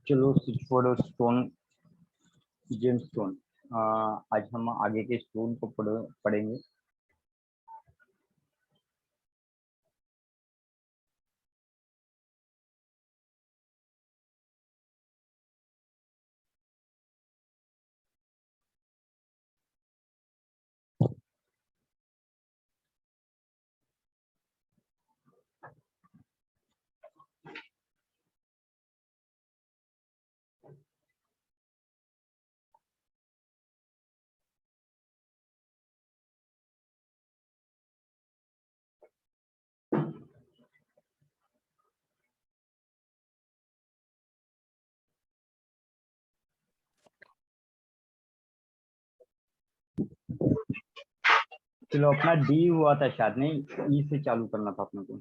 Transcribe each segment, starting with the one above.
चलो छोड़ो stone, GeM stone. आज हम आगे के स्टोन को पढ़ेंगे। चलो, अपना डी हुआ था शायद, नहीं ई से चालू करना था अपने को।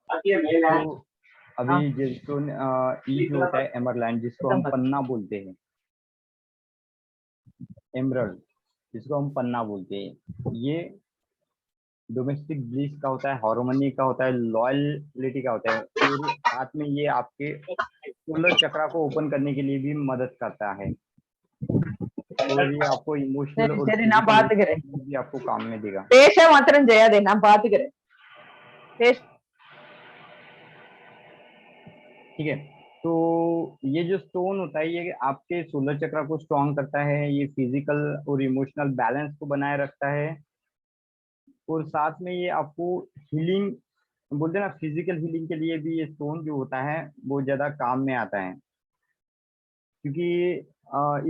तो अभी जिसको ई जो होता है एमरलैंड, जिसको हम पन्ना बोलते हैं, एमरल्ड जिसको हम पन्ना बोलते हैं, ये डोमेस्टिक ब्लिस का होता है, हार्मनी का होता है, लॉयलिटी का होता है, और साथ में ये आपके सोलर चक्रा को ओपन करने के लिए भी मदद करता है, और ये आपको इमोशनल और நான் பாத்துக்கிறேன் भी आपको काम में देगा। பேச மாத்திரம் செய்யாதே, நான் பாத்துக்கிறேன்। ठीक है, तो ये जो स्टोन होता है ये आपके सोलर चक्र को स्ट्रॉन्ग करता है, ये फिजिकल और इमोशनल बैलेंस को बनाए रखता है, और साथ में ये आपको हीलिंग बोलते हैं ना, फिजिकल हीलिंग के लिए भी ये स्टोन जो होता है वो ज्यादा काम में आता है, क्योंकि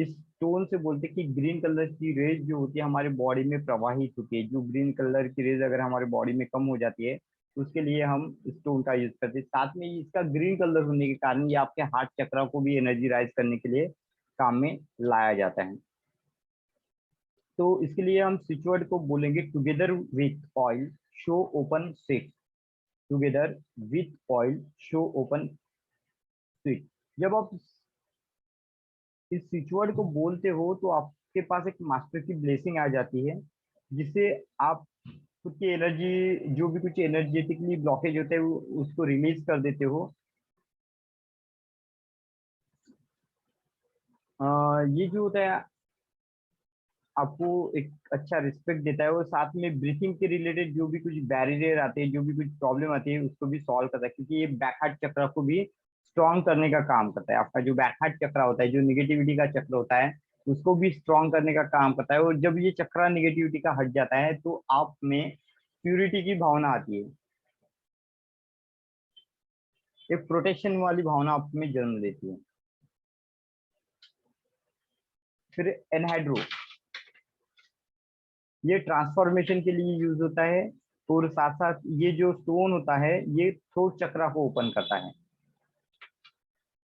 इस स्टोन से बोलते हैं कि ग्रीन कलर की रेज जो होती है हमारे बॉडी में प्रवाहित होती है। जो ग्रीन कलर की रेज अगर हमारे बॉडी में कम हो जाती है तो उसके लिए हम स्टोन का यूज करते हैं। साथ में इसका ग्रीन कलर होने के कारण ये आपके हार्ट चक्र को भी एनर्जी राइज करने के लिए काम में लाया जाता है। तो इसके लिए हम स्विच वर्ड को बोलेंगे together with oil show open switch. Together with oil show open switch. जब आप इस स्विच वर्ड को बोलते हो तो आपके पास एक मास्टर की ब्लेसिंग आ जाती है, जिससे आप खुद की एनर्जी, जो भी कुछ एनर्जेटिकली ब्लॉकेज होते हैं उसको रिलीज कर देते हो। ये जो होता है आपको एक अच्छा रिस्पेक्ट देता है, और साथ में ब्रीथिंग के रिलेटेड जो भी कुछ बैरियर आते हैं, जो भी कुछ प्रॉब्लम आती है उसको भी सॉल्व करता है, क्योंकि ये बैक हार्ट चक्र को भी स्ट्रॉन्ग करने का काम करता है। आपका जो बैक हार्ट चक्र होता है, जो निगेटिविटी का चक्र होता है, उसको भी स्ट्रॉन्ग करने का काम करता है। और जब ये चक्र निगेटिविटी का हट जाता है तो आप में प्यूरिटी की भावना आती है, एक प्रोटेक्शन वाली भावना आप में जन्म लेती है। फिर एनहाइड्रो, ये ट्रांसफॉर्मेशन के लिए यूज होता है, और साथ साथ ये जो स्टोन होता है ये थ्रोट चक्र को ओपन करता है,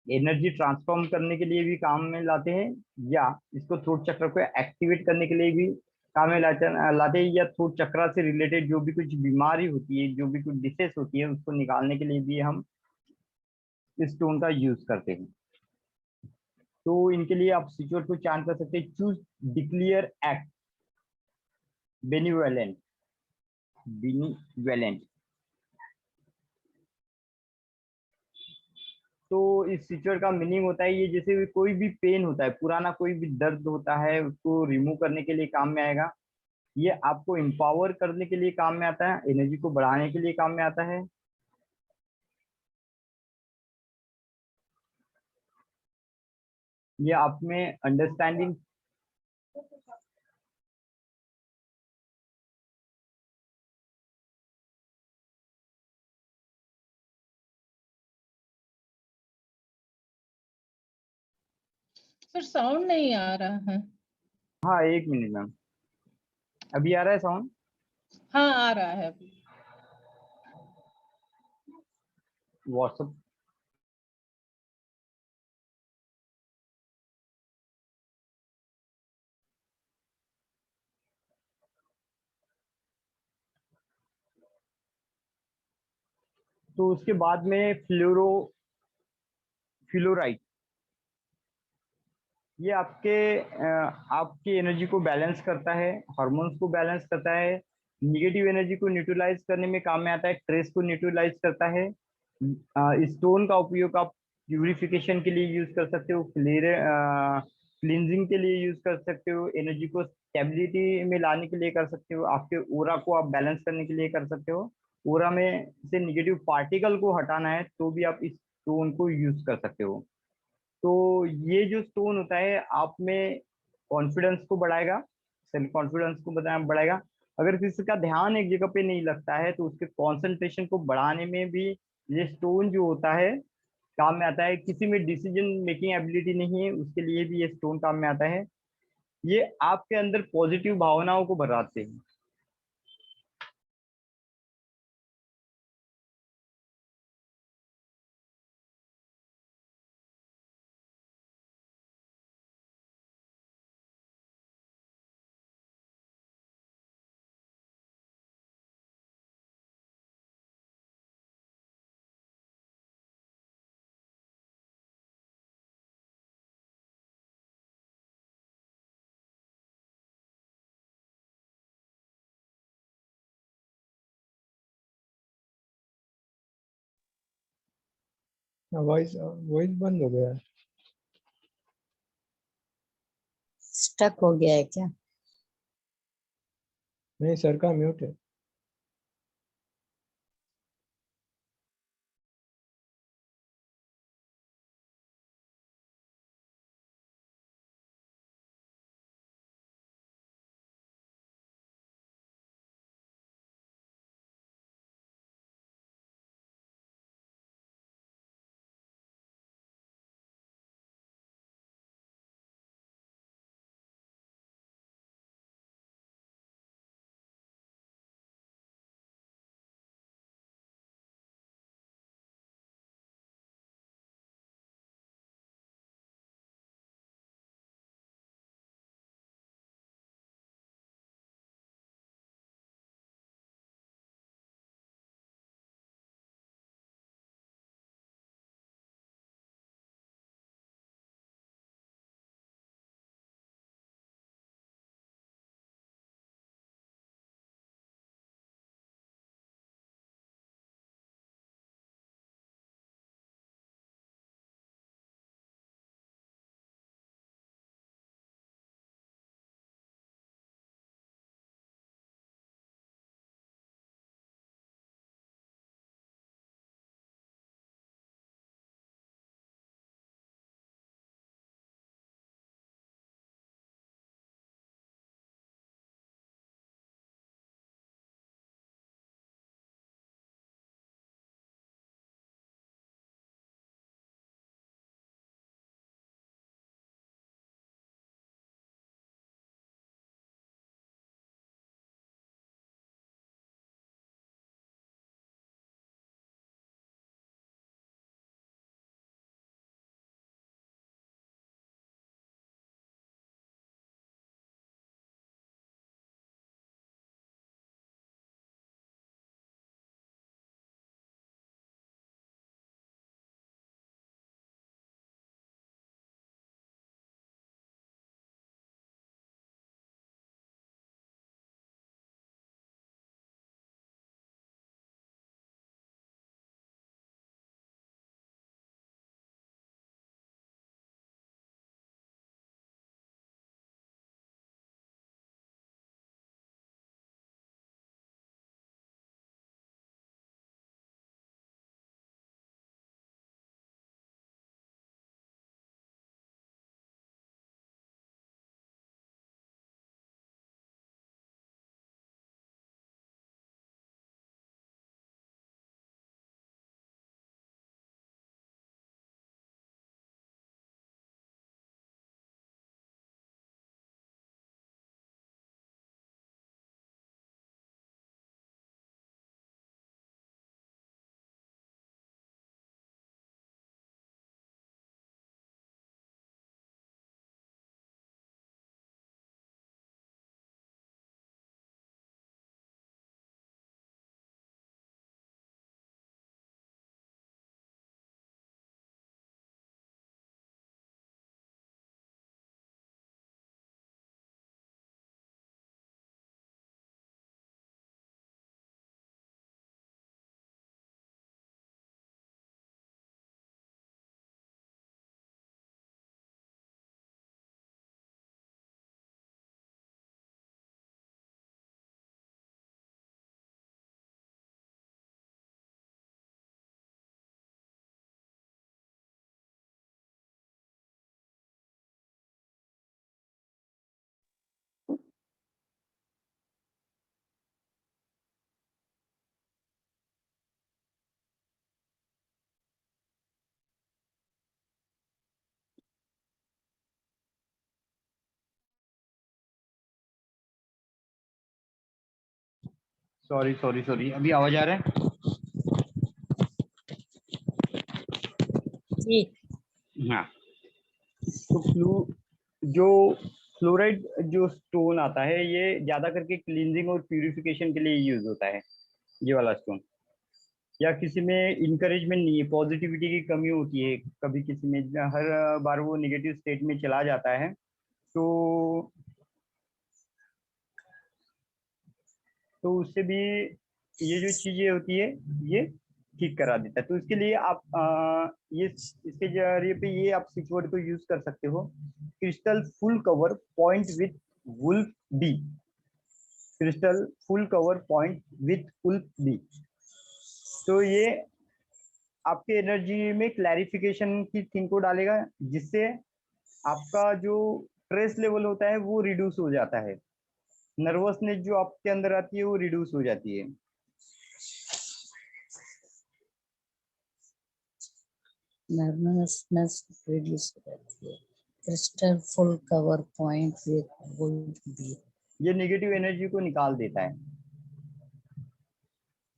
एनर्जी ट्रांसफॉर्म करने के लिए भी काम में लाते हैं, या इसको थ्रोट चक्र को एक्टिवेट करने के लिए भी काम में लाते हैं, या थ्रोट चक्र से रिलेटेड जो भी कुछ बीमारी होती है, जो भी कुछ डिसेस होती है, उसको निकालने के लिए भी हम इस स्टोन का यूज करते हैं। तो इनके लिए आप सिचुएट को चांट कर सकते हैं, choose declare act benevolent. Benevolent, तो इस सिचुएट का मीनिंग होता है, ये जैसे भी कोई भी पेन होता है, पुराना कोई भी दर्द होता है, उसको रिमूव करने के लिए काम में आएगा। ये आपको एम्पावर करने के लिए काम में आता है, एनर्जी को बढ़ाने के लिए काम में आता है। ये आप में अंडरस्टैंडिंग, सर साउंड नहीं आ रहा है। हाँ एक मिनट मैम, अभी आ रहा है साउंड? हाँ आ रहा है अभी। व्हाट्सएप तो उसके बाद में फ्लोराइड, ये आपकी एनर्जी को बैलेंस करता है, हार्मोन्स को बैलेंस करता है, निगेटिव एनर्जी को न्यूट्रलाइज करने में काम में आता है, स्ट्रेस को न्यूट्रलाइज करता है। स्टोन का उपयोग आप प्यूरिफिकेशन के लिए यूज कर सकते हो, क्लींजिंग के लिए यूज कर सकते हो, एनर्जी को स्टेबिलिटी में लाने के लिए कर सकते हो, आपके ओरा को आप बैलेंस करने के लिए कर सकते हो। ओरा में से निगेटिव पार्टिकल को हटाना है तो भी आप इस स्टोन को यूज कर सकते हो। तो ये जो स्टोन होता है आप में कॉन्फिडेंस को बढ़ाएगा, सेल्फ कॉन्फिडेंस को बढ़ाएगा। अगर किसी का ध्यान एक जगह पे नहीं लगता है तो उसके कंसंट्रेशन को बढ़ाने में भी ये स्टोन जो होता है काम में आता है। किसी में डिसीजन मेकिंग एबिलिटी नहीं है उसके लिए भी ये स्टोन काम में आता है। ये आपके अंदर पॉजिटिव भावनाओं को बढ़ाते हैं। वॉइस वॉइस बंद हो गया है। स्टक हो गया है क्या? नहीं, सर का म्यूट है। सॉरी सॉरी सॉरी, अभी आवाज आ रहा है? जी। हाँ, तो जो फ्लोराइड जो स्टोन आता है ये ज्यादा करके क्लींजिंग और प्यूरिफिकेशन के लिए यूज होता है, ये वाला स्टोन। या किसी में इंकरेजमेंट नहीं है, पॉजिटिविटी की कमी होती है कभी किसी में, हर बार वो निगेटिव स्टेट में चला जाता है, तो उससे भी ये जो चीजें होती है ये ठीक करा देता है। तो इसके लिए आप ये इसके जरिए पे ये आप स्विच वर्ड को यूज कर सकते हो, crystal full cover point with wolf B. Crystal full cover point with wolf B. तो ये आपके एनर्जी में क्लैरिफिकेशन की थिंग को डालेगा, जिससे आपका जो स्ट्रेस लेवल होता है वो रिड्यूस हो जाता है, नर्वसनेस जो आपके अंदर आती है वो रिड्यूस हो जाती है। नर्वसनेस रिड्यूस हो जाती है। Crystal full cover point with would be. ये नेगेटिव एनर्जी को निकाल देता है।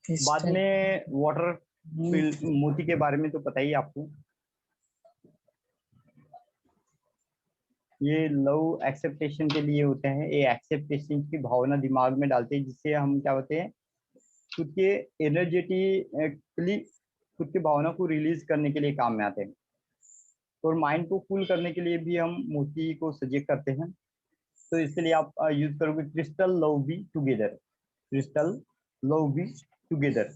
बाद क्रिस्टल में वाटर मोती के बारे में तो पता ही है आपको। ये लव एक्सेप्टेशन के लिए होते हैं, ये एक्सेप्टेशन की भावना दिमाग में डालते हैं, जिससे हम क्या होते हैं, खुद के एनर्जेटिकली खुद की भावना को रिलीज करने के लिए काम में आते हैं। और माइंड को कूल करने के लिए भी हम मोती को सजेस्ट करते हैं। तो इसके लिए आप यूज करोगे crystal love be together. Crystal love be together.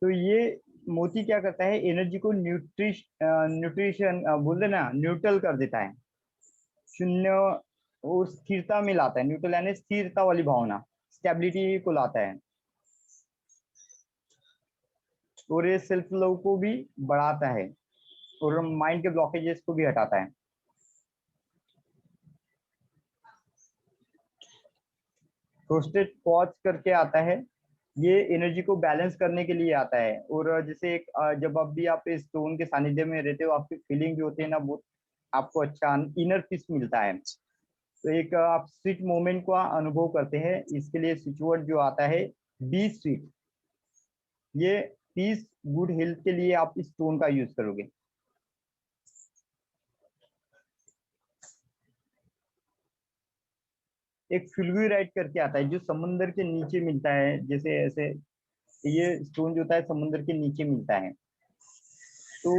तो ये मोती क्या करता है, एनर्जी को न्यूट्रिशन बोलते ना, न्यूट्रल कर देता है, शून्य और स्थिरता में लाता है। न्यूट्रल यानी स्थिरता वाली भावना, स्टेबिलिटी को लाता है। और ये सेल्फ लव को भी बढ़ाता है और माइंड के ब्लॉकेजेस को भी हटाता है। रोस्टेड क्वार्ट्ज करके आता है, ये एनर्जी को बैलेंस करने के लिए आता है। और जैसे एक जब अब भी आप इस स्टोन के सानिध्य में रहते हो, आपकी फीलिंग जो होती है ना, वो आपको अच्छा इनर पीस मिलता है। तो एक आप स्वीट मोमेंट का अनुभव करते हैं। इसके लिए स्विच वर्ड जो आता है बी स्वीट। ये पीस गुड हेल्थ के लिए आप इस स्टोन का यूज करोगे। एक फ्लूइराइट करके आता है जो समुद्र के नीचे मिलता है, जैसे ऐसे ये स्टोन जो होता है समुद्र के नीचे मिलता है। तो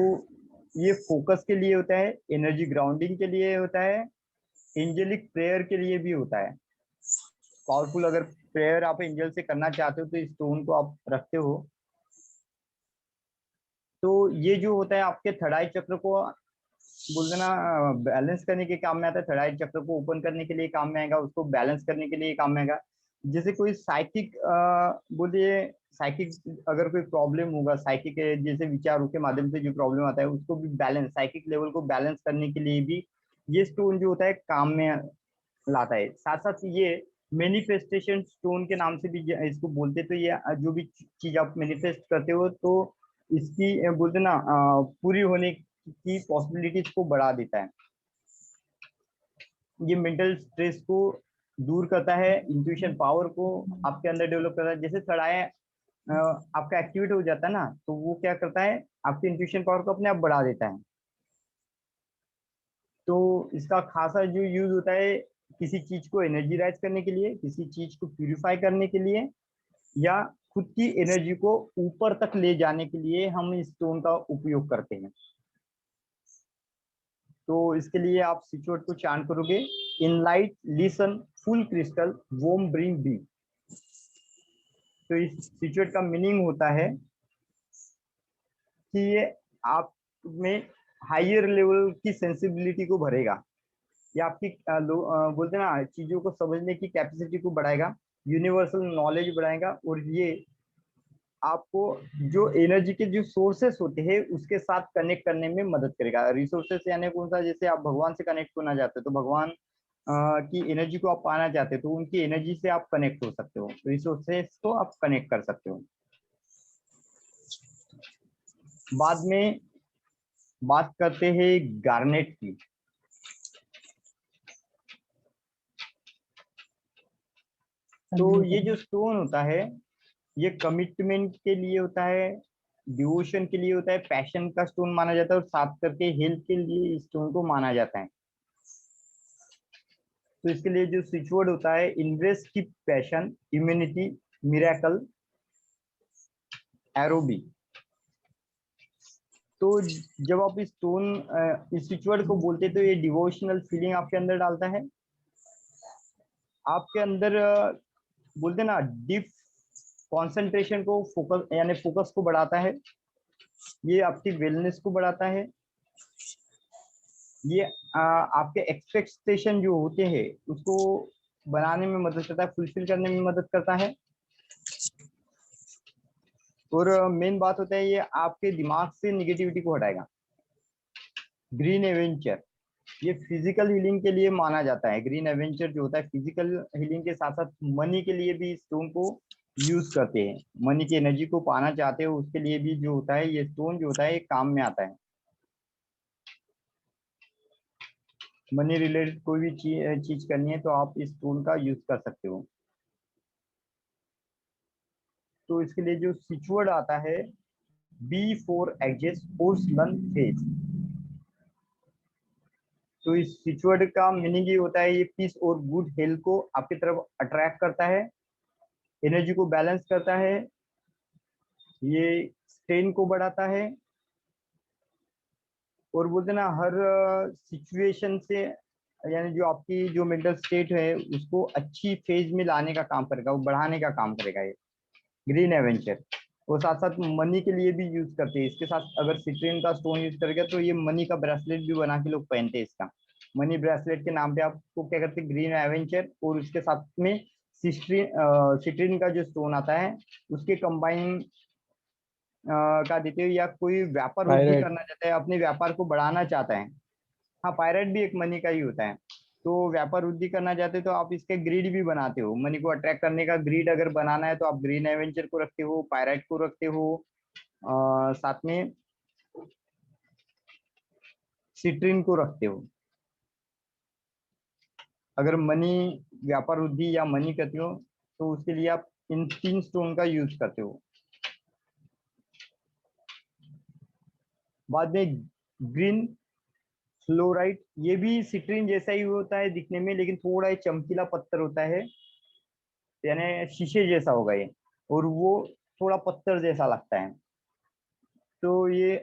ये फोकस के लिए होता है, एनर्जी ग्राउंडिंग के लिए होता है, एंजेलिक प्रेयर के लिए भी होता है। पावरफुल अगर प्रेयर आप एंजल से करना चाहते हो तो इस स्टोन को आप रखते हो। तो ये जो होता है आपके थर्ड आई चक्र को बोलते ना बैलेंस करने के काम में आता है। थर्ड आई चक्र को ओपन करने के लिए काम में आएगा, उसको बैलेंस करने के लिए काम में आएगा। जैसे कोई साइकिक बोलिए, साइकिक अगर कोई प्रॉब्लम होगा, साइकिक जैसे विचारों के माध्यम से जो प्रॉब्लम आता है उसको भी बैलेंस, साइकिक लेवल को बैलेंस करने के लिए भी ये स्टोन जो होता है काम में लाता है। साथ साथ ये मैनिफेस्टेशन स्टोन के नाम से भी इसको बोलते। तो ये जो भी चीज आप मैनिफेस्ट करते हो तो इसकी बोलते ना पूरी होने की पॉसिबिलिटीज को बढ़ा देता है। ये मेंटल स्ट्रेस को दूर करता है, इंट्यूशन पावर को आपके अंदर डेवलप करता है। जैसे चढ़ाए आपका एक्टिवेट हो जाता है ना, तो वो क्या करता है, आपकी इंट्यूशन पावर को अपने आप बढ़ा देता है। तो इसका खासा जो यूज होता है किसी चीज को एनर्जीराइज करने के लिए, किसी चीज को प्यूरिफाई करने के लिए, या खुद की एनर्जी को ऊपर तक ले जाने के लिए हम इस स्टोन का उपयोग करते हैं। तो इसके लिए आप सिचुएट को चांट करोगे, in light listen full crystal womb bring be. तो इस सिचुएट का मीनिंग होता है कि ये आप में हायर लेवल की सेंसिबिलिटी को भरेगा, या आपकी बोलते हैं ना चीजों को समझने की कैपेसिटी को बढ़ाएगा, यूनिवर्सल नॉलेज बढ़ाएगा। और ये आपको जो एनर्जी के जो सोर्सेस होते हैं उसके साथ कनेक्ट करने में मदद करेगा। रिसोर्सेस यानी कौन सा, जैसे आप भगवान से कनेक्ट होना चाहते हो तो भगवान की एनर्जी को आप पाना चाहते हो तो उनकी एनर्जी से आप कनेक्ट हो सकते हो, रिसोर्सेस को आप कनेक्ट कर सकते हो। बाद में बात करते हैं गार्नेट की। तो ये जो स्टोन होता है ये कमिटमेंट के लिए होता है, डिवोशन के लिए होता है, पैशन का स्टोन माना जाता है, और साथ करके हेल्थ के लिए इस स्टोन को माना जाता है। तो इसके लिए जो स्विच वर्ड होता है, इन्वेस्ट की पैशन, इम्यूनिटी, मिरेकल, एरोबी। तो जब आप इस स्टोन इस स्विच वर्ड को बोलते हैं तो ये डिवोशनल फीलिंग आपके अंदर डालता है, आपके अंदर बोलते ना डीप कंसंट्रेशन को, फोकस यानी फोकस को बढ़ाता है, ये आपकी वेलनेस को बढ़ाता है, ये आपके एक्सपेक्टेशन जो होते हैं उसको बनाने में मदद करता है, फुलफिल करने में मदद करता है। और मेन बात होता है ये आपके दिमाग से निगेटिविटी को हटाएगा। ग्रीन एवेंचर ये फिजिकल हीलिंग के लिए माना जाता है। ग्रीन एवेंचर जो होता है फिजिकल हीलिंग के साथ साथ मनी के लिए भी स्टोन को यूज करते हैं। मनी की एनर्जी को पाना चाहते हो उसके लिए भी जो होता है ये स्टोन जो होता है ये काम में आता है। मनी रिलेटेड कोई भी चीज करनी है तो आप इस स्टोन का यूज कर सकते हो। तो इसके लिए जो स्विच वर्ड आता है B4 एजेस पोर्सलन फेज। तो इस स्विच वर्ड का मीनिंग ये होता है ये पीस और गुड हेल्थ को आपकी तरफ अट्रैक्ट करता है, एनर्जी को बैलेंस करता है, ये स्ट्रेन को बढ़ाता है, और बोलते ना हर सिचुएशन से यानी जो आपकी जो मेंटल स्टेट है उसको अच्छी फेज में लाने का काम करेगा, वो बढ़ाने का काम करेगा ये ग्रीन एवेंचर। और साथ साथ मनी के लिए भी यूज करते हैं। इसके साथ अगर सिट्रिन का स्टोन यूज करेगा तो ये मनी का ब्रेसलेट भी बना के लोग पहनते हैं। इसका मनी ब्रेसलेट के नाम पे आपको क्या करते हैं ग्रीन एवेंचर, और उसके साथ में सिट्रिन का जो स्टोन आता है उसके कंबाइन का देते हो, या कोई व्यापार वृद्धि पायरेट। करना चाहता है, अपने व्यापार को बढ़ाना चाहता है। हाँ पायरेट भी एक मनी का ही होता है। तो व्यापार वृद्धि करना चाहते हो तो आप इसके ग्रीड भी बनाते हो। मनी को अट्रैक्ट करने का ग्रीड अगर बनाना है तो आप ग्रीन एवेंचर को रखते हो, पायरेट को रखते हो, साथ में सिट्रिन को रखते हो। अगर मनी व्यापार वृद्धि या मनी करते हो तो उसके लिए आप इन 3 स्टोन का यूज करते हो। बाद में ग्रीन फ्लोराइट, ये भी सिट्रिन जैसा ही होता है दिखने में, लेकिन थोड़ा ही चमकीला पत्थर होता है, यानी शीशे जैसा होगा ये, और वो थोड़ा पत्थर जैसा लगता है। तो ये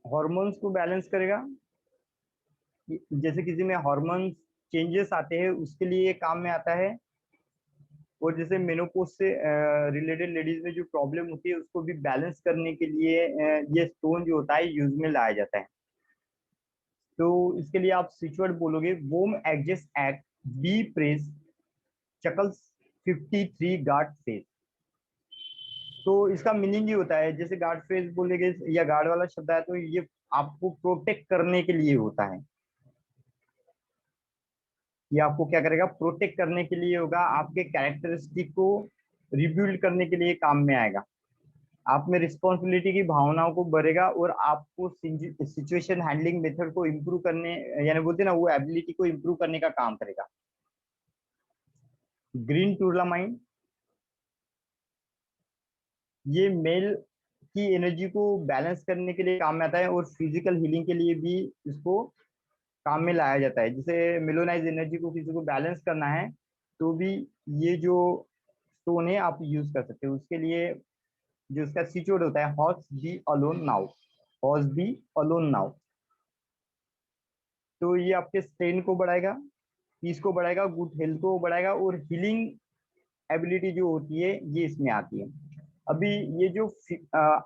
हार्मोन्स को बैलेंस करेगा। जैसे किसी में हार्मोन्स चेंजेस आते हैं उसके लिए ये काम में आता है। और जैसे मेनोपॉज से रिलेटेड लेडीज में जो प्रॉब्लम होती है उसको भी बैलेंस करने के लिए ये स्टोन जो होता है यूज में लाया जाता है। तो इसके लिए आप स्विच वर्ड बोलोगे वोम एग्जिस एक्ट बी प्रेस चकल्स 53 गार्ड फेस। तो इसका मीनिंग ये होता है जैसे गार्ड फेस बोलेगे या गार्ड वाला शब्द है तो ये आपको प्रोटेक्ट करने के लिए होता है। ये आपको क्या करेगा प्रोटेक्ट करने के लिए होगा, आपके कैरेक्टरिस्टिक को रिबिल्ड करने के लिए काम में आएगा, आप में रिस्पॉन्सिबिलिटी की भावनाओं को बढ़ेगा, और आपको सिचुएशन हैंडलिंग मेथड को इम्प्रूव करने यानी बोलते ना वो एबिलिटी को इम्प्रूव करने का काम करेगा। ग्रीन टूरलामाइन ये मेल की एनर्जी को बैलेंस करने के लिए काम में आता है, और फिजिकल हीलिंग के लिए भी इसको काम में लाया जाता है। जैसे मेलोनाइज एनर्जी को किसी को बैलेंस करना है तो भी ये जो स्टोन है आप यूज कर सकते हो। उसके लिए जो उसका सिचुएट होता है horse be alone now, horse be alone now. तो ये आपके स्ट्रेन को बढ़ाएगा, पीस को बढ़ाएगा, गुड हेल्थ को बढ़ाएगा, और हीलिंग एबिलिटी जो होती है ये इसमें आती है। अभी ये जो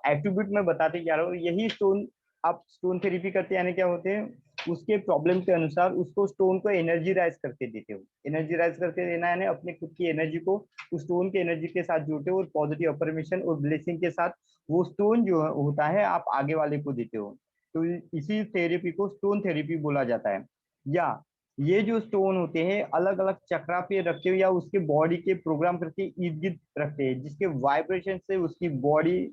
एट्रीब्यूट में बताते जा रहा हूँ यही स्टोन आप स्टोन थेरेपी करते यानी क्या होते हैं उसके प्रॉब्लम के अनुसार उसको स्टोन को एनर्जी राइज करके देते हो। एनर्जी राइज करके देना यानी अपने खुद की एनर्जी को उस स्टोन के एनर्जी के साथ जोड़ते हो, और पॉजिटिव अफर्मेशन और ब्लेसिंग के साथ वो स्टोन जो होता है आप आगे वाले को देते हो। तो इसी थेरेपी को स्टोन थेरेपी बोला जाता है। या ये जो स्टोन होते हैं अलग अलग चक्रा पे रखते हो या उसके बॉडी के प्रोग्राम करके इर्द गिर्द रखते हैं, जिसके वाइब्रेशन से उसकी बॉडी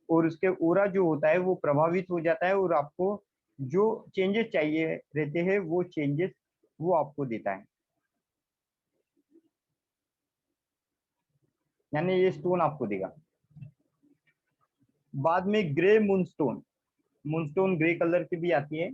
और उसके ओरा जो होता है वो प्रभावित हो जाता है, और आपको जो चेंजेस चाहिए रहते हैं वो चेंजेस वो आपको देता है। यानी ये स्टोन आपको देगा। बाद में grey moonstone, moonstone grey colour की भी आती है।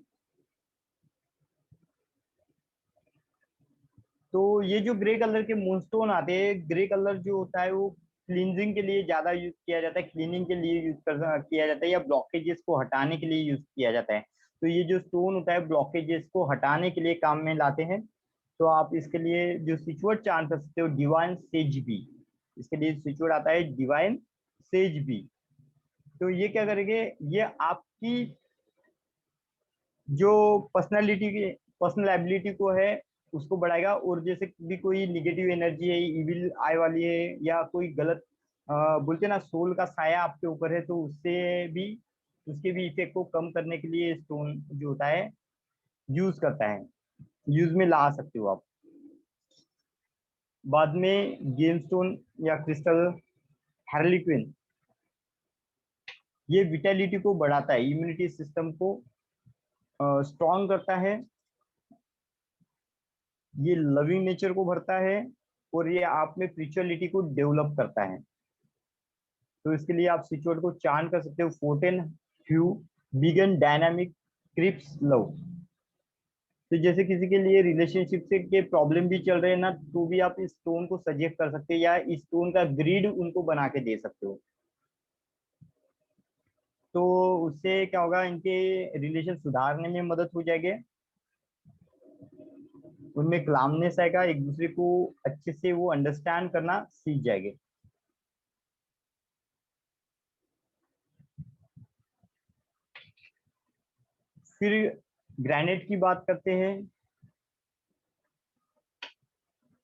तो ये जो ग्रे कलर के मूनस्टोन आते हैं, ग्रे कलर जो होता है वो क्लींजिंग के लिए ज्यादा यूज किया जाता है, क्लीनिंग के लिए किया जाता है, या ब्लॉकेजेस को हटाने के लिए यूज किया जाता है। तो ये जो स्टोन होता है ब्लॉकेजेस को हटाने के लिए काम में लाते हैं। तो आप इसके लिए जो स्विच वर्ड चांट कर सकते हो, डिवाइन सेज बी। इसके लिए स्विच वर्ड आता है डिवाइन सेज बी। तो ये क्या करेंगे, ये आपकी जो पर्सनल एबिलिटी को है उसको बढ़ाएगा। और जैसे भी कोई निगेटिव एनर्जी है, इविल आई वाली है, या कोई गलत बोलते ना सोल का साया आपके ऊपर है, तो उसके भी इफेक्ट को कम करने के लिए स्टोन जो होता है यूज करता है, यूज में ला सकते हो आप। बाद में गेम स्टोन या क्रिस्टल हार्लिक्विन, ये विटेलिटी को बढ़ाता है, इम्यूनिटी सिस्टम को स्ट्रॉन्ग करता है, ये लविंग नेचर को भरता है, और ये आप में स्पिरिचुअलिटी को डेवलप करता है। तो इसके लिए आप स्विच वर्ड को चांट कर सकते हो, फोर्टेन ह्यू बिगन डायनामिक क्रिप्स लव। तो जैसे किसी के लिए रिलेशनशिप से के प्रॉब्लम भी चल रहे हैं ना, तो भी आप इस स्टोन को सजेस्ट कर सकते हो, या इस स्टोन का ग्रिड उनको बना के दे सकते हो। तो उससे क्या होगा, इनके रिलेशन सुधारने में मदद हो जाएगी, उनमें क्लामनेस आएगा, एक दूसरे को अच्छे से वो अंडरस्टैंड करना सीख जाएंगे। फिर ग्रेनाइट की बात करते हैं।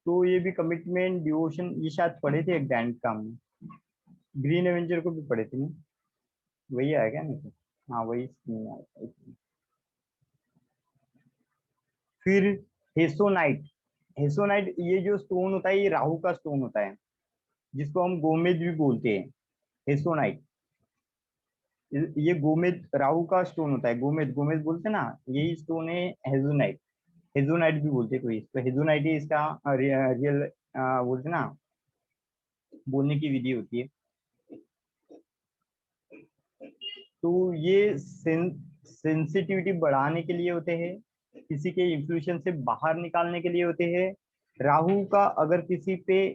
तो ये भी कमिटमेंट डिवोशन, ये शायद पढ़े थे ग्रेनाइट का हमने, ग्रीन एवेंजर को भी पढ़े थे ना, वही आया क्या नहीं तो? हाँ वही नहीं आया। फिर हेसोनाइट, हेसोनाइट ये जो स्टोन होता है ये राहु का स्टोन होता है, जिसको हम गोमेद भी बोलते हैं। हेसोनाइट ये गोमेद राहु का स्टोन होता है, गोमेद गोमेद बोलते हैं ना, यही स्टोन है हेजोनाइट। हेजोनाइट भी बोलते हैं कोई, तो हेजोनाइट ही इसका रियल बोलते हैं ना, बोलने की विधि होती है। तो ये सेंसिटिविटी बढ़ाने के लिए होते हैं, किसी के इन्फ्लुएंस से बाहर निकालने के लिए होते हैं। राहु का अगर किसी पे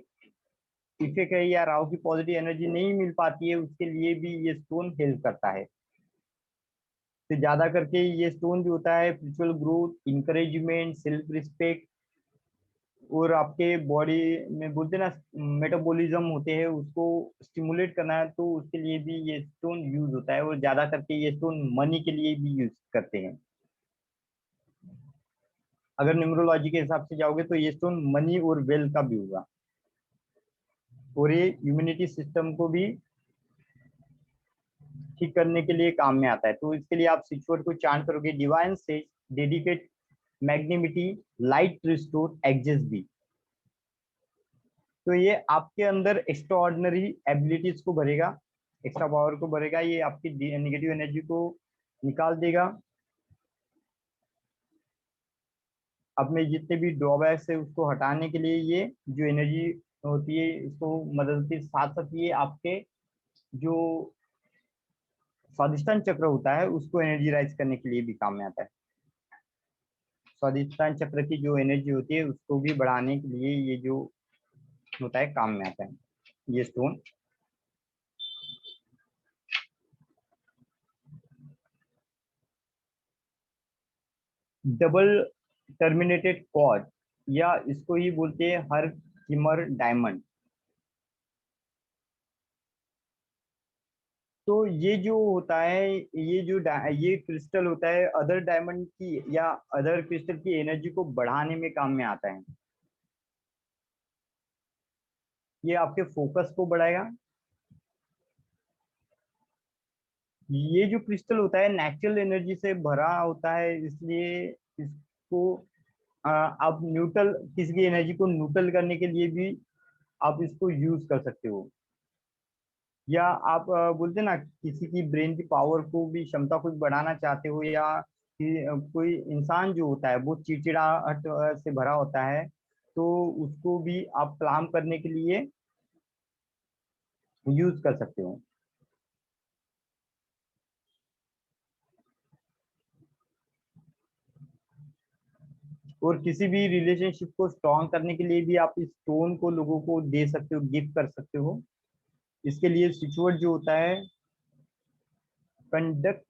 इफेक्ट है, या राहु की पॉजिटिव एनर्जी नहीं मिल पाती है, उसके लिए भी ये स्टोन हेल्प करता है। तो ज्यादा करके ये स्टोन जो होता है spiritual growth, encouragement, self respect, और आपके बॉडी में बोलते हैं ना मेटाबॉलिज्म होते हैं, उसको स्टिमुलेट करना है, तो उसके लिए भी ये स्टोन यूज होता है। और ज्यादा करके ये स्टोन मनी के लिए भी यूज करते हैं। अगर न्यूमरोलॉजी के हिसाब से जाओगे तो ये स्टोन मनी और वेल्थ का भी होगा, और ये इम्यूनिटी सिस्टम को भी ठीक करने के लिए काम में आता है। तो इसके लिए आप स्विच वर्ड को चांट करोगे, डिवाइन से डेडिकेट मैग्नेमिटी लाइट रिस्टोर एक्जेस बी। तो ये आपके अंदर एक्स्ट्रा ऑर्डिनरी एबिलिटीज को भरेगा, एक्स्ट्रा पावर को भरेगा, ये आपकी नेगेटिव एनर्जी को निकाल देगा। अपने जितने भी ड्रॉबैक्स है उसको हटाने के लिए ये जो एनर्जी होती है इसको मदद के साथ साथ ये आपके जो स्वादिष्टान चक्र होता है उसको एनर्जीराइज करने के लिए भी काम में आता है। स्वादिष्टान चक्र की जो एनर्जी होती है उसको भी बढ़ाने के लिए ये जो होता है काम में आता है ये स्टोन। डबल टर्मिनेटेड कॉर्ड, या इसको ही बोलते हैं हर किमर डायमंड। तो ये जो होता है ये क्रिस्टल होता है अदर डायमंड की या अदर क्रिस्टल की एनर्जी को बढ़ाने में काम में आता है। ये आपके फोकस को बढ़ाएगा। ये जो क्रिस्टल होता है नेचुरल एनर्जी से भरा होता है, इसलिए इसको आप न्यूट्रल, किसी की एनर्जी को न्यूट्रल करने के लिए भी आप इसको यूज कर सकते हो। या आप बोलते ना किसी की ब्रेन की पावर को भी, क्षमता को भी बढ़ाना चाहते हो, या कोई इंसान जो होता है वो चिड़चिड़ाहट से भरा होता है, तो उसको भी आप काम करने के लिए यूज कर सकते हो। और किसी भी रिलेशनशिप को स्ट्रॉन्ग करने के लिए भी आप इस स्टोन को लोगों को दे सकते हो, गिफ्ट कर सकते हो। इसके लिए स्विच वर्ड जो होता है conduct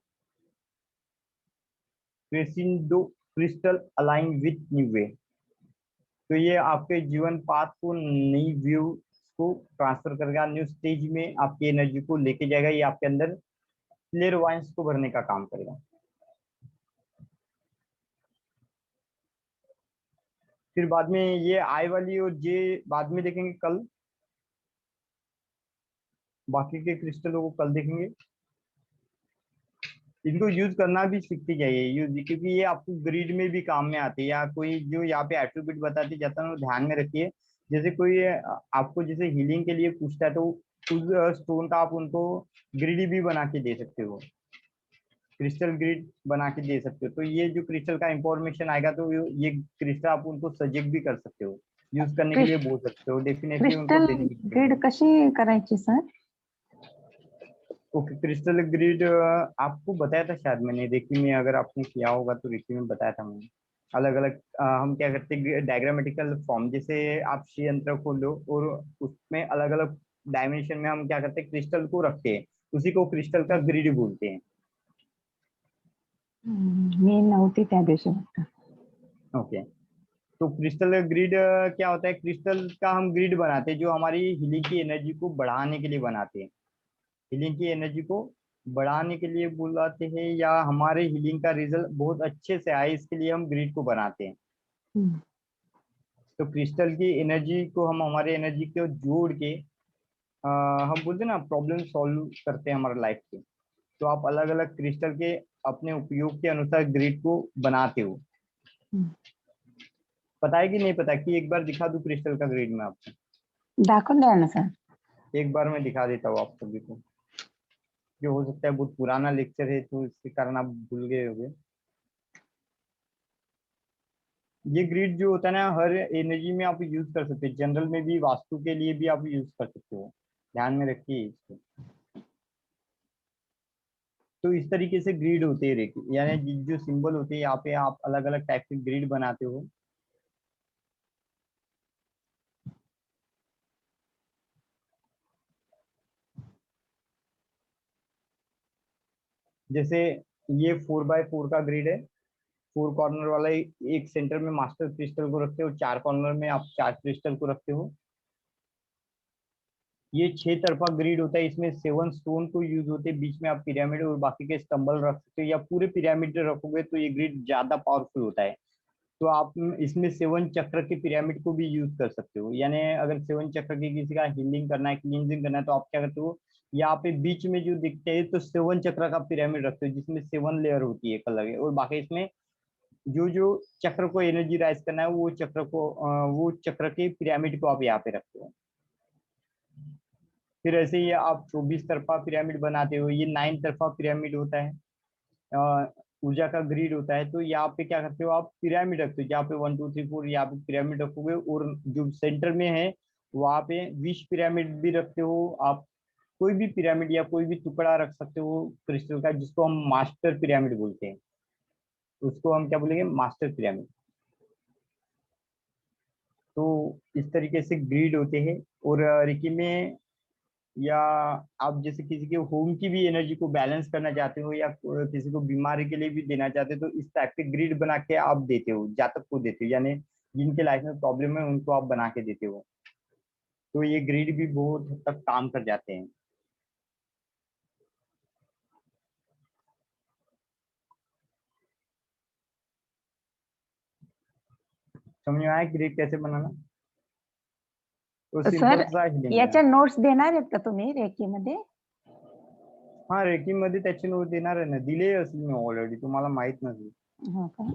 crescendo crystal align with new way. तो ये आपके जीवन पाथ को, नई व्यू को ट्रांसफर करेगा, न्यू स्टेज में आपकी एनर्जी को लेके जाएगा। ये आपके अंदर क्लियरवाइंस को भरने का काम करेगा। फिर बाद में ये आई वाली और जे बाद में देखेंगे कल, बाकी के क्रिस्टलों को कल देखेंगे। इनको यूज करना भी सीखते जाइए यूज, क्योंकि ये आपको ग्रिड में भी काम में आते हैं। या कोई जो यहाँ पे एट्रीब्यूट बताते जाता है वो ध्यान में रखिए। जैसे कोई आपको जैसे हीलिंग के लिए पूछता है तो उस स्टोन का आप उनको ग्रिड भी बना के दे सकते हो, क्रिस्टल ग्रिड बना के दे सकते हो। तो ये जो क्रिस्टल का इंफॉर्मेशन आएगा तो ये क्रिस्टल आप उनको सजेक्ट भी कर सकते हो, यूज करने के लिए बोल सकते हो, डेफिनेटली उनको क्रिस्टल बेनिफिट ग्रिड कशी करायची सर? ओके, क्रिस्टल ग्रिड आपको बताया था शायद मैंने, रेकी में अगर आपने किया होगा तो रेकी में बताया था मैंने। अलग अलग हम क्या करते हैं डायग्रामेटिकल फॉर्म, जैसे आप श्री यंत्र खोल लो और उसमें अलग अलग डायमेंशन में हम क्या करते हैं क्रिस्टल को रखते हैं, उसी को क्रिस्टल का ग्रिड बोलते हैं। मी नव्हती त्या दिवशी बघा. ओके, तो क्रिस्टल ग्रिड क्या होता है, क्रिस्टल का हम ग्रिड बनाते हैं जो हमारी हीलिंग की एनर्जी को बढ़ाने के लिए बनाते हैं। हीलिंग की एनर्जी को बढ़ाने के लिए बुलाते हैं, या हमारे हीलिंग का रिजल्ट बहुत अच्छे से आए इसके लिए हम ग्रिड को बनाते हैं। हम्म. तो क्रिस्टल की एनर्जी को हम हमारे एनर्जी को जोड़ के हम बोलते हैं ना प्रॉब्लम सॉल्व करते हैं हमारे लाइफ के। तो आप अलग अलग क्रिस्टल के अपने उपयोग के अनुसार ग्रिड को बनाते हो। पता है कि नहीं पता कि एक बार दिखा दूं क्रिस्टल का ग्रिड में आपको? दाखवून द्या ना सर. एक बार मैं दिखा देता हूँ आप सभी को, जो हो सकता है बहुत पुराना लेक्चर है तो इसके कारण आप भूल गए होंगे। ये ग्रिड जो होता है ना हर एनर्जी में आप यूज कर सकते हैं, जनरल में भी, वास्तु के लिए भी आप यूज कर सकते हो, ध्यान में रखिए इसको। तो इस तरीके से ग्रिड होते हैं रेखी, यानी जो सिंबल होते हैं यहाँ पे आप अलग अलग टाइप के ग्रिड बनाते हो। जैसे ये 4x4 का ग्रिड है, 4 कॉर्नर वाला एक सेंटर में मास्टर क्रिस्टल को रखते हो, 4 कॉर्नर में आप 4 क्रिस्टल को रखते हो। ये 6 तरफा ग्रिड होता है, इसमें 7 स्टोन को यूज होते हैं, बीच में आप पिरामिड और बाकी के स्तंभल रख सकते हो, या पूरे पिरामिड रखोगे तो ये ग्रिड ज्यादा पावरफुल होता है। तो आप इसमें 7 चक्र के पिरामिड को भी यूज कर सकते हो, यानी अगर 7 चक्र की किसी का हीलिंग करना है, क्लींजिंग करना है, तो आप क्या करते हो यहाँ पे बीच में जो दिखते हैं तो 7 चक्र का पिरामिड रखते हो जिसमें 7 लेयर होती है कलर है, और बाकी इसमें जो जो चक्र को एनर्जी राइज करना है वो चक्र को वो चक्र के पिरामिड को आप यहाँ पे रखते हो। फिर ऐसे ही आप 24 तरफा पिरामिड बनाते हो, ये 9 तरफा पिरामिड होता है, ऊर्जा का ग्रिड होता है। तो यहाँ पे क्या करते हो आप पिरामिड रखते हो, जहाँ पे 1 2 3 4 यहाँ पे पिरामिड रखोगे, और जो सेंटर में है वहाँ पे विश पिरामिड भी रखते हो आप। कोई भी पिरामिड या कोई भी टुकड़ा रख सकते हो क्रिस्टल का, जिसको हम मास्टर पिरामिड बोलते हैं, उसको हम क्या बोलेंगे, मास्टर पिरामिड। तो इस तरीके से ग्रिड होते हैं। और रिकी में, या आप जैसे किसी के होम की भी एनर्जी को बैलेंस करना चाहते हो, या किसी को बीमारी के लिए भी देना चाहते हो, तो इस टाइप के ग्रिड बना के आप देते हो, जातक को देते हो, यानी जिनके लाइफ में प्रॉब्लम है उनको आप बना के देते हो। तो ये ग्रिड भी बहुत हद तक काम कर जाते हैं। समझ में आया ग्रिड कैसे बनाना? तो सिंपल सर सा हिलिंग है। याच्या नोट्स देणार आहेत का तुम्ही रेकी मध्ये? हाँ, रेकी मध्ये त्याचे नोट देणार आहे ना, दिले असेल मी ऑलरेडी, तुम्हाला माहित नसेल। हो का?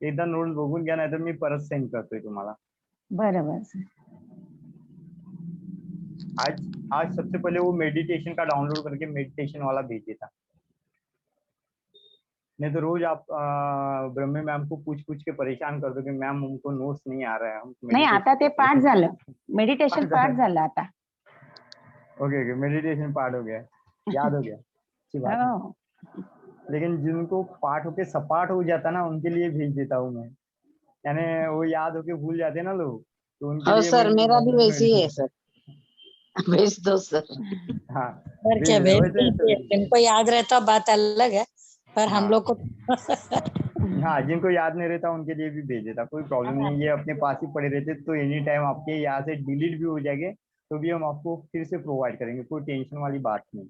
एकदा नोट्स बघून घ्या, नाहीतर मी परत सेंड करतोय तुम्हाला। बरं बरं सर. आज आज सबसे पहले वो मेडिटेशन का डाउनलोड करके मेडिटेशन वाला भेज देता, नहीं तो रोज आप ब्रह्मे मैम को पूछ पूछ के परेशान कर दो कि मैम हमको नोट्स नहीं आ रहा है, हम नाही आता ते पाठ झालं, मेडिटेशन पाठ पाठ झालं. झालं आता. ओके ओके, मेडिटेशन पार्ट हो गया, याद हो गया, अच्छी बात है। हो लेकिन जिनको पाठ होके सपाट हो जाता ना, उनके लिए भेज देता हूँ मैं, यानी वो याद होके भूल जाते हैं ना लोग, तो उनके हाँ लिए सर, मेरा भी वैसे ही है मैं सर। भेज दो सर। हाँ और क्या, भेज भेज वैसे दीजिए, इनको याद रहता बात अलग है, पर हम हाँ लोग को हाँ, जिनको याद नहीं रहता उनके लिए भी भेज देता, कोई प्रॉब्लम नहीं है, ये अपने पास ही पड़े रहते, तो एनी टाइम आपके यहाँ से डिलीट भी हो जाएंगे तो भी हम आपको फिर से प्रोवाइड करेंगे, कोई टेंशन वाली बात नहीं।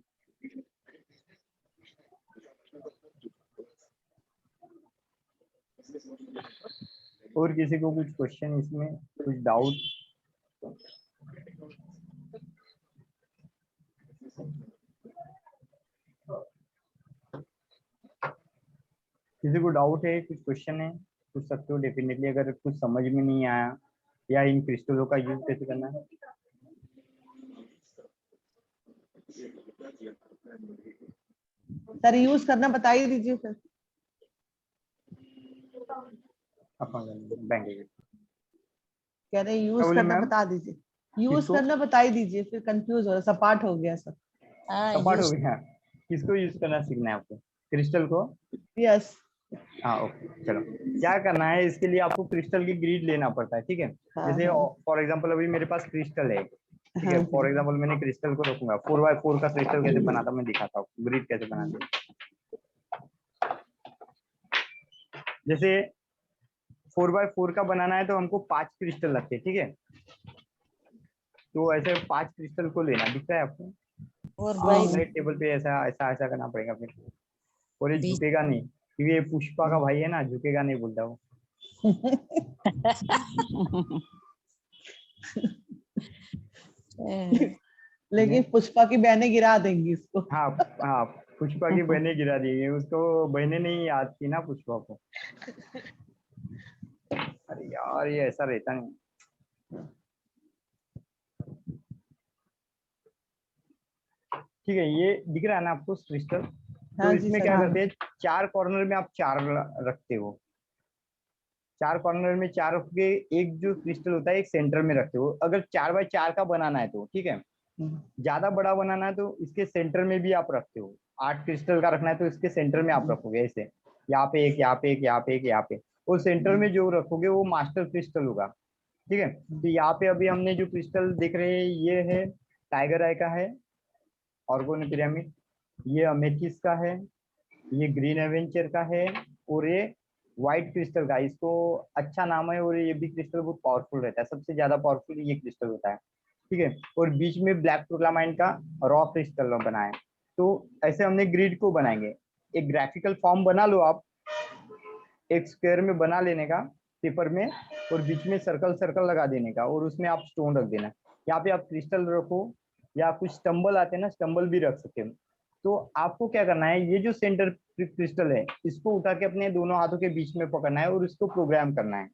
और किसी को कुछ क्वेश्चन इसमें, कुछ डाउट? किसी को डाउट है, कुछ क्वेश्चन है, पूछ सकते हो डेफिनेटली, अगर कुछ समझ में नहीं आया या इन क्रिस्टलों का यूज कैसे करना है। सर यूज करना बता ही दीजिए सर। अपन बैंक कह रहे क्या यूज बोले करना मैम? बता दीजिए, यूज किसको? करना बता ही दीजिए, फिर कंफ्यूज हो रहा, सपाट हो गया सर। हाँ सपाट हो यूज। गया? किसको यूज करना सीखना है आपको? क्रिस्टल को? यस। हाँ ओके, चलो क्या करना है, इसके लिए आपको क्रिस्टल की ग्रिड लेना पड़ता है, ठीक है। हाँ जैसे हाँ फॉर एग्जांपल अभी मेरे पास क्रिस्टल है, ठीक हाँ है, फॉर एग्जांपल मैंने क्रिस्टल को रखूंगा, 4x4 का क्रिस्टल कैसे बनाता मैं दिखाता हूँ, ग्रिड कैसे बनाते हैं। जैसे 4x4 का बनाना है तो हमको 5 क्रिस्टल लगते हैं, ठीक है, तो ऐसे 5 क्रिस्टल को लेना, दिख रहा है आपको? और भाई राइट टेबल पे ऐसा ऐसा ऐसा करना पड़ेगा फिर, और ये बीच झुकेगा नहीं, क्योंकि ये पुष्पा का भाई है ना, झुकेगा नहीं बोलता वो। लेकिन पुष्पा की बहनें गिरा देंगी इसको। हाँ हाँ, पुष्पा की बहनें गिरा दी गई, उसको बहनें नहीं याद थी ना पुष्पा को। अरे यार, ये ऐसा रहता नहीं। ठीक है, ये दिख रहा है ना आपको क्रिस्टल? तो हाँ जी इसमें सर। क्या हाँ करते हैं, 4 कॉर्नर में आप 4 रखते हो, 4 कॉर्नर में 4 रख के एक जो क्रिस्टल होता है एक सेंटर में रखते हो, अगर 4x4 का बनाना है तो, ठीक है। ज्यादा बड़ा बनाना है तो इसके सेंटर में भी आप रखते हो, 8 क्रिस्टल का रखना है तो इसके सेंटर में आप रखोगे ऐसे, यहाँ पे एक, यहाँ पे एक, यहाँ पे एक, यहाँ पे, और सेंटर में जो रखोगे वो मास्टर क्रिस्टल होगा, ठीक है। तो यहाँ पे अभी हमने जो क्रिस्टल देख रहे हैं ये है टाइगर आई का है, ऑर्गोन पिरामिड, ये अमेथिस का है, ये ग्रीन एवेंचर का है, और ये व्हाइट क्रिस्टल का, इसको अच्छा नाम है, और ये भी क्रिस्टल बहुत पावरफुल रहता है, सबसे ज्यादा पावरफुल ये क्रिस्टल होता है, ठीक है। और बीच में ब्लैक टूर्नामाइंट का रॉ क्रिस्टल बना है। तो ऐसे हमने ग्रिड को बनाएंगे, एक ग्राफिकल फॉर्म बना लो आप, एक स्क्वायर में बना लेने का पेपर में, और बीच में सर्कल सर्कल लगा देने का, और उसमें आप स्टोन रख देना, यहाँ पे आप क्रिस्टल रखो, या कुछ स्टम्बल आते हैं ना, स्टम्बल भी रख सकते हो। तो आपको क्या करना है, ये जो सेंटर क्रिस्टल है इसको उठा के अपने दोनों हाथों के बीच में पकड़ना है और इसको प्रोग्राम करना है।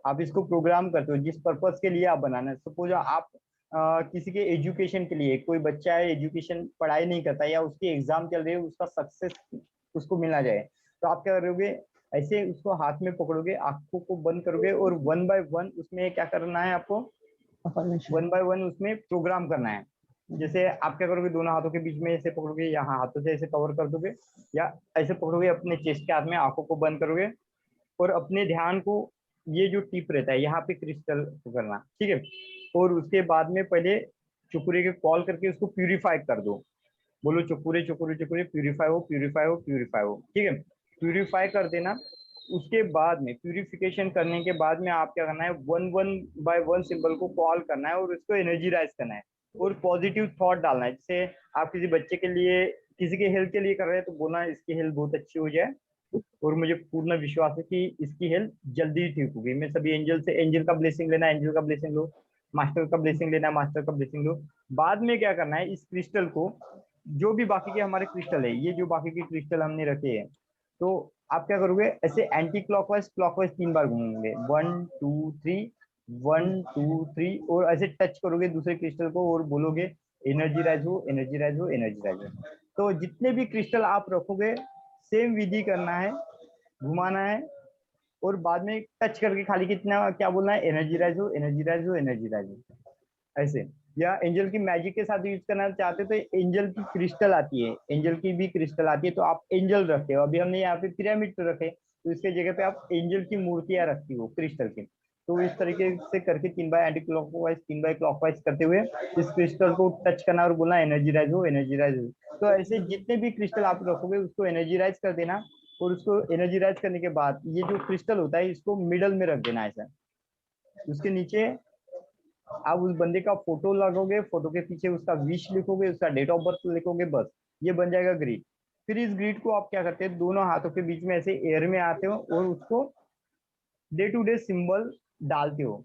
आप इसको प्रोग्राम करते हो जिस पर्पस के लिए आप बनाना है, सपोज आप किसी के एजुकेशन के लिए, कोई बच्चा है एजुकेशन पढ़ाई नहीं करता या उसकी एग्जाम चल रही है, उसका सक्सेस उसको मिलना जाए, तो आप क्या करोगे, ऐसे उसको हाथ में पकड़ोगे, आंखों को बंद करोगे, और 1 बाय 1 उसमें क्या करना है आपको, 1 बाय 1 उसमें प्रोग्राम करना है। जैसे आप क्या करोगे, दोनों हाथों के बीच में ऐसे पकड़ोगे, यहाँ हाथों से ऐसे कवर कर दोगे, या ऐसे पकड़ोगे अपने चेस्ट के हाथ में, आंखों को बंद करोगे, और अपने ध्यान को ये जो टिप रहता है यहाँ पे क्रिस्टल करना, ठीक है। और उसके बाद में पहले चुकुरे के कॉल करके उसको प्यूरिफाई कर दो, बोलो चुकुरे चुकुरे चुकुरे, प्यूरिफाई हो प्यूरिफाई हो प्यूरिफाई हो, ठीक है, प्यूरिफाई कर देना। उसके बाद में प्यूरिफिकेशन करने के बाद में आप क्या करना है, 1 सिंबल को कॉल करना है और उसको एनर्जीराइज करना है, और पॉजिटिव थॉट डालना है। जैसे आप किसी बच्चे के लिए, किसी के हेल्थ के लिए कर रहे हैं, तो बोलना इसकी हेल्थ बहुत अच्छी हो जाए, और मुझे पूर्ण विश्वास है कि इसकी हेल्थ जल्दी ठीक होगी, मैं सभी एंजल से, एंजल का ब्लेसिंग लेना, एंजल का ब्लेसिंग लो, मास्टर का ब्लेसिंग लेना, मास्टर का ब्लेसिंग लो। बाद में क्या करना है, इस क्रिस्टल को, जो भी बाकी के हमारे क्रिस्टल है, ये जो बाकी के क्रिस्टल हमने रखे हैं, तो आप क्या करोगे, ऐसे एंटी क्लॉकवाइज क्लॉकवाइज 3 बार घूमोगे, 1 2 3, 1 2 3, और ऐसे टच करोगे दूसरे क्रिस्टल को और बोलोगे एनर्जीराइज हो एनर्जीराइज हो एनर्जीराइज हो। तो जितने भी क्रिस्टल आप रखोगे सेम विधि करना है, घुमाना है, और बाद में टच करके खाली कितना क्या बोलना है, एनर्जीराइज हो एनर्जीराइज हो एनर्जीराइज हो, ऐसे। या एंजल की मैजिक के साथ यूज करना चाहते हो तो एंजल की क्रिस्टल आती है, एंजल की भी क्रिस्टल आती है, तो आप एंजल रखते हो। अभी हमने यहाँ पे पिरामिड तो रखे, तो इसके जगह पे आप एंजल की मूर्तियां रखती हो क्रिस्टल की। तो इस तरीके से करके 3 by anti clockwise 3 by clockwise करते हुए इस क्रिस्टल को टच करना और बोलना एनर्जीराइज हो, एनर्जीराइज हो। तो ऐसे जितने भी क्रिस्टल आप रखोगे उसको एनर्जीराइज कर देना, और उसको एनर्जीराइज करने के बाद ये जो क्रिस्टल होता है इसको मिडल में रख देना ऐसा। उसके नीचे आप उस बंदे का फोटो लगोगे, फोटो के पीछे उसका विश लिखोगे, उसका डेट ऑफ बर्थ लिखोगे, बस ये बन जाएगा ग्रिड। फिर इस ग्रिड को आप क्या करते हैं, दोनों हाथों के बीच में ऐसे एयर में आते हो और उसको डे टू डे सिंबल डालते हो।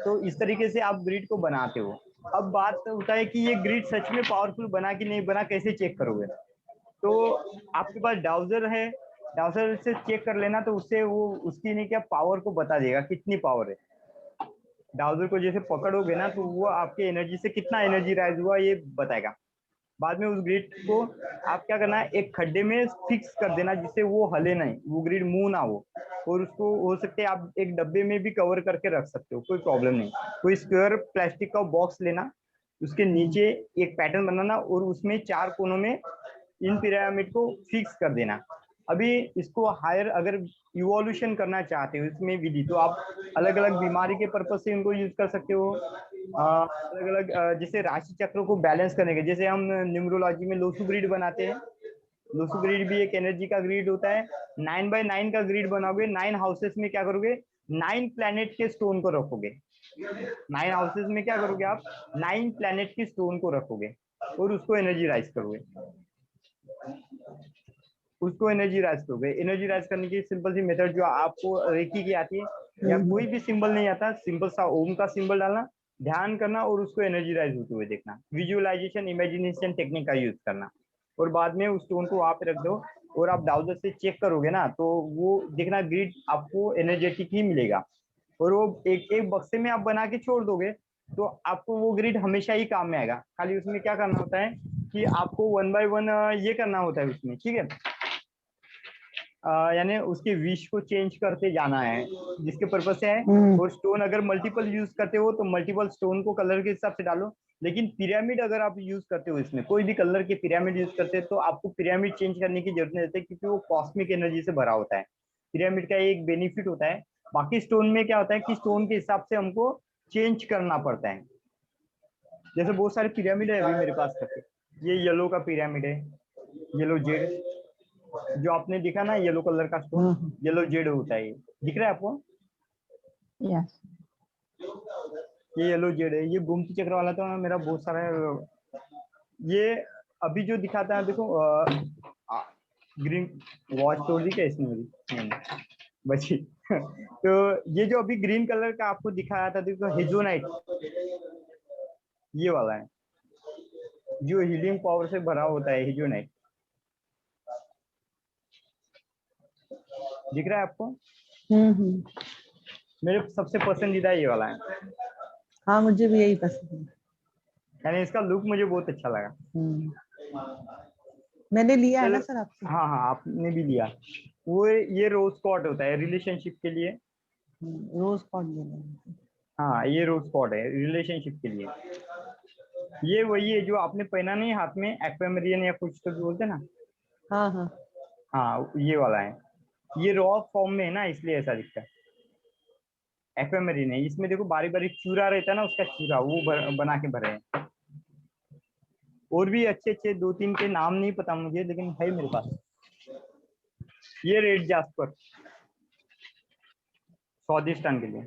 तो इस तरीके से आप ग्रिड को बनाते हो। अब बात होता है कि ये ग्रिड सच में पावरफुल बना कि नहीं बना, कैसे चेक करोगे? तो आपके पास ब्राउजर है, ब्राउजर से चेक कर लेना, तो उससे वो उसकी नहीं क्या पावर को बता देगा कितनी पावर है। ब्राउजर को जैसे पकड़ोगे ना तो वो आपके एनर्जी से कितना एनर्जी राइज हुआ ये बताएगा। बाद में उस ग्रिड को आप क्या करना है, एक खड्डे में फिक्स कर देना जिससे वो हले नहीं, वो ग्रिड मूव ना हो। और उसको हो सकते है आप एक डब्बे में भी कवर करके रख सकते हो, कोई प्रॉब्लम नहीं। कोई स्क्वायर प्लास्टिक का बॉक्स लेना, उसके नीचे एक पैटर्न बनाना और उसमें 4 कोनों में इन पिरामिड को फिक्स कर देना। अभी इसको हायर अगर इवोल्यूशन करना चाहते हो इसमें विधि, तो आप अलग अलग बीमारी के पर्पज से इनको यूज कर सकते हो। अलग अलग जैसे राशि चक्र को बैलेंस करने के, जैसे हम न्यूमरोलॉजी में लोसू ग्रिड बनाते हैं, लोसू ग्रिड भी एक एनर्जी का ग्रिड होता है। 9 बाय 9 का ग्रिड बनाओगे, 9 हाउसेस में क्या करोगे, 9 प्लैनेट के स्टोन को रखोगे। 9 हाउसेस में क्या करोगे आप, 9 प्लैनेट की स्टोन को रखोगे और उसको एनर्जीराइज करोगे। उसको एनर्जीराइज करोगे। एनर्जीराइज करने की सिंपल सी मेथड जो आपको रेकी की आती है या कोई भी सिंबल नहीं आता, सिंपल सा ओम का सिंबल डालना, ध्यान करना और उसको एनर्जीराइज होते हुए देखना। विजुअलाइजेशन इमेजिनेशन टेक्निक का यूज करना और बाद में उस स्टोन को वहां पे रख दो और आप ब्राउजर से चेक करोगे ना तो वो देखना ग्रिड आपको एनर्जेटिक ही मिलेगा। और वो एक एक बक्से में आप बना के छोड़ दोगे तो आपको वो ग्रिड हमेशा ही काम में आएगा। खाली उसमें क्या करना होता है कि आपको 1 बाय 1 ये करना होता है उसमें, ठीक है, यानी उसके विश को चेंज करते जाना है जिसके पर्पज से है। और स्टोन अगर मल्टीपल यूज करते हो तो मल्टीपल स्टोन को कलर के हिसाब से डालो। लेकिन पिरामिड अगर आप यूज करते हो, इसमें कोई भी कलर के पिरामिड यूज करते हैं तो आपको पिरामिड चेंज करने की जरूरत नहीं रहती, क्योंकि वो कॉस्मिक एनर्जी से भरा होता है। पिरामिड का एक बेनिफिट होता है। बाकी स्टोन में क्या होता है कि स्टोन के हिसाब से हमको चेंज करना पड़ता है। जैसे बहुत सारे पिरामिड है अभी मेरे पास करके, ये येलो का पिरामिड है, येलो जेड जो आपने दिखा ना, येलो कलर का स्टोन, येलो जेड होता है, दिख रहा है आपको? यस। ये येलो जेड है। ये गोमती चक्र वाला तो मेरा बहुत सारा है। ये अभी जो दिखाता है देखो, ग्रीन वॉच तोड़ दी क्या इसने मेरी? बची। तो ये जो अभी ग्रीन कलर का आपको दिखाया था देखो, हेजोनाइट, ये वाला है जो हीलिंग पावर से भरा होता है, हेजोनाइट। दिख रहा है आपको? मेरे सबसे पसंदीदा ये वाला है। हाँ मुझे भी यही पसंद है। यानी इसका लुक मुझे बहुत अच्छा लगा। मैंने लिया है ना सर आपसे। हाँ हाँ, आपने भी लिया। वो ये रोज कॉट होता है रिलेशनशिप के लिए। रोज कॉट लेना। हाँ ये रोज कॉट है रिलेशनशिप के लिए। ये वही है जो आपने पहना नहीं हाथ में, एक्वेमरियन या कुछ तो बोलते ना। हाँ हाँ हाँ ये वाला है। ये रॉ फॉर्म में है ना इसलिए ऐसा दिखता है। एक्वेमरीन है, इसमें देखो बारी बारी चूरा रहता है ना, उसका चूरा वो बना के भरे हैं। और भी अच्छे अच्छे 2-3 के नाम नहीं पता मुझे, लेकिन है मेरे पास। ये रेड जास्पर स्वादिष्टान के लिए,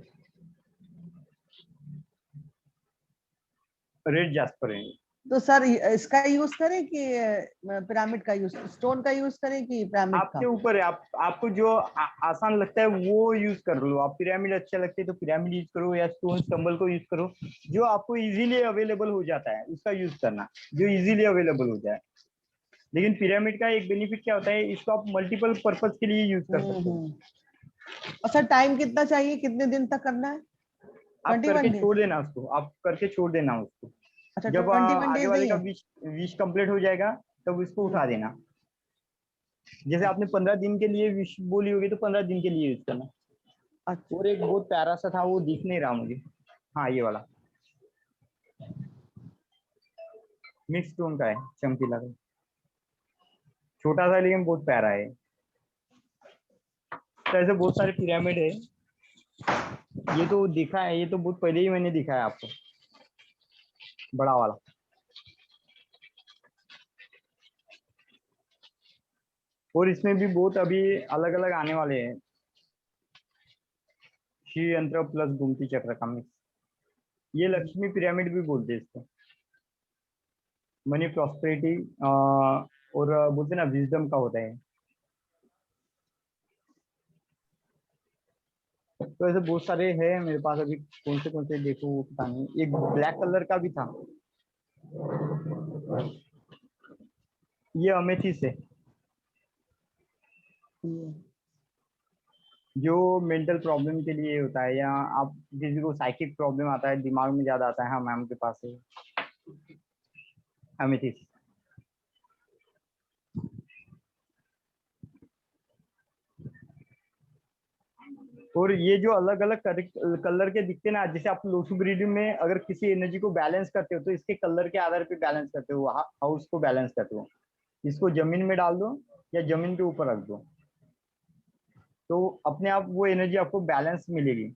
रेड जास्पर है। तो सर इसका यूज करें कि पिरामिड का यूज, स्टोन का यूज करें कि पिरामिड आपके का? ऊपर है, आपको जो आसान लगता है वो यूज कर लो। आप पिरामिड अच्छा लगता है तो पिरामिड यूज करो या स्टोन स्टम्बल को यूज करो। जो आपको इजीली अवेलेबल हो जाता है उसका यूज करना, जो इजीली अवेलेबल हो जाए। लेकिन पिरामिड का एक बेनिफिट क्या होता है, इसको आप मल्टीपल पर्पज के लिए यूज कर सकते हो। और सर टाइम कितना चाहिए, कितने दिन तक करना है? आप 21 करके डेज? छोड़ देना उसको, आप करके छोड़ देना उसको। अच्छा जब 21 आगे डेज वाले नहीं का है? विश कंप्लीट हो जाएगा तब उसको उठा देना। जैसे आपने 15 दिन के लिए विश बोली होगी तो 15 दिन के लिए यूज करना। अच्छा और एक बहुत प्यारा सा था, वो दिख नहीं रहा मुझे। हाँ ये वाला, मिक्स टोन का है, चमकीला का, छोटा सा लेकिन बहुत प्यारा है। तो ऐसे बहुत सारे पिरामिड है, ये तो दिखा है, ये तो बहुत पहले ही मैंने दिखाया आपको, बड़ा वाला। और इसमें भी बहुत अभी अलग अलग आने वाले हैं, श्री यंत्र प्लस गुमती चक्र का मिक्स। ये लक्ष्मी पिरामिड भी बोलते हैं इसको, मनी प्रॉस्पेरिटी और बोलते हैं ना विजडम का होता है। तो ऐसे बहुत सारे हैं मेरे पास, अभी कौन से देखो वो पता नहीं। एक ब्लैक कलर का भी था, ये अमेथिस है, जो मेंटल प्रॉब्लम के लिए होता है, या आप किसी को साइकिक प्रॉब्लम आता है, दिमाग में ज्यादा आता है, हाँ मैम के पास है अमेथिस। और ये जो अलग अलग कलर के दिखते ना, जैसे आप लोसुब्रिडियम में अगर किसी एनर्जी को बैलेंस करते हो तो इसके कलर के आधार पे बैलेंस करते हो, हाउस को बैलेंस करते हो। इसको जमीन में डाल दो या जमीन के ऊपर रख दो, तो अपने आप वो एनर्जी आपको बैलेंस मिलेगी।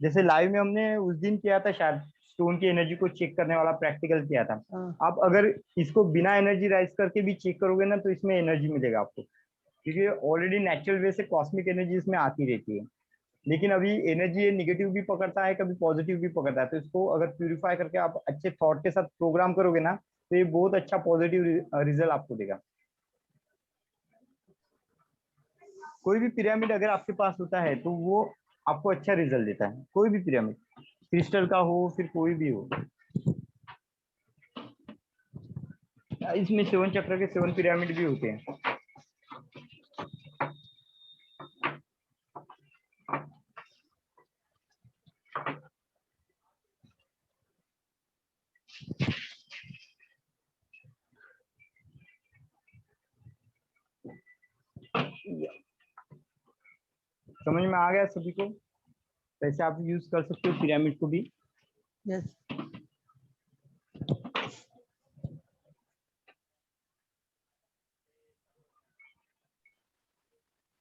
जैसे लाइव में हमने उस दिन किया था शायद, स्टोन की एनर्जी को चेक करने वाला प्रैक्टिकल किया था। आप अगर इसको बिना एनर्जी राइज करके भी चेक करोगे ना, तो इसमें एनर्जी मिलेगा आपको, क्योंकि ऑलरेडी नेचुरल वे से कॉस्मिक एनर्जी इसमें आती रहती है। लेकिन अभी एनर्जी ये निगेटिव भी पकड़ता है, कभी पॉजिटिव भी पकड़ता है, तो इसको अगर प्यूरिफाई करके आप अच्छे थॉट के साथ प्रोग्राम करोगे ना, तो ये बहुत अच्छा पॉजिटिव रिजल्ट आपको देगा। कोई भी पिरामिड अगर आपके पास होता है तो वो आपको अच्छा रिजल्ट देता है, कोई भी पिरामिड, क्रिस्टल का हो फिर कोई भी हो। इसमें 7 चक्र के 7 पिरामिड भी होते हैं। समझ में आ गया सभी को? वैसे आप यूज कर सकते हो पिरामिड को भी। यस।